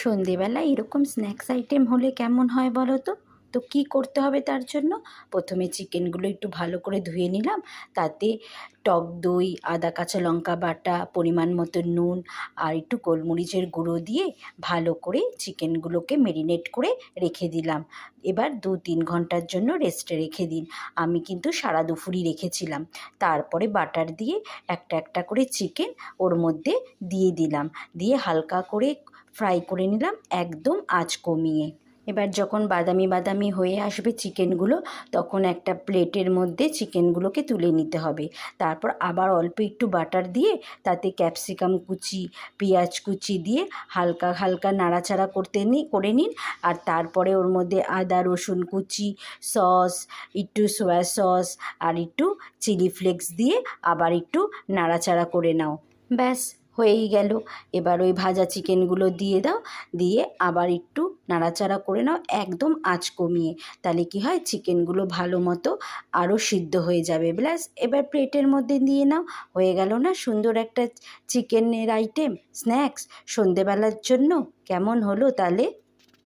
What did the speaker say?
সন্ধেবেলা এরকম snacks item হলে কেমন হয় বলো তো? তো কী করতে হবে তার জন্য? প্রথমে চিকেনগুলো একটু ভালো করে ধুয়ে নিলাম, তাতে টক দই, আদা কাঁচা লঙ্কা বাটা, পরিমাণ মতো নুন আর একটু গোলমরিচের গুঁড়ো দিয়ে ভালো করে চিকেনগুলোকে মেরিনেট করে রেখে দিলাম। এবার 2-3 ঘন্টার জন্য রেস্টে রেখে দিন। আমি কিন্তু সারা দুপুরই রেখেছিলাম। তারপরে বাটার দিয়ে একটা একটা করে চিকেন ওর মধ্যে দিয়ে দিলাম, দিয়ে হালকা করে ফ্রাই করে নিলাম একদম আঁচ কমিয়ে। এবার যখন বাদামি বাদামি হয়ে আসবে চিকেনগুলো, তখন একটা প্লেটের মধ্যে চিকেনগুলোকে তুলে নিতে হবে। তারপর আবার অল্প একটু বাটার দিয়ে তাতে ক্যাপসিকাম কুচি, পেঁয়াজ কুচি দিয়ে হালকা হালকা নাড়াচাড়া করে নিন। আর তারপরে ওর মধ্যে আদা রসুন কুচি, সস, একটু সয়া সস আর একটু চিলি ফ্লেক্স দিয়ে আবার একটু নাড়াচাড়া করে নাও। ব্যাস, হয়েই গেল। এবার ওই ভাজা চিকেনগুলো দিয়ে দাও, দিয়ে আবার একটু নাড়াচাড়া করে নাও একদম আঁচ কমিয়ে। তাহলে কি হয়, চিকেনগুলো ভালো মতো আরও সিদ্ধ হয়ে যাবে। ব্যাস, এবার প্লেটের মধ্যে দিয়ে নাও। হয়ে গেল না সুন্দর একটা চিকেনের আইটেম, স্ন্যাক্স সন্ধেবেলার জন্য? কেমন হলো তাহলে?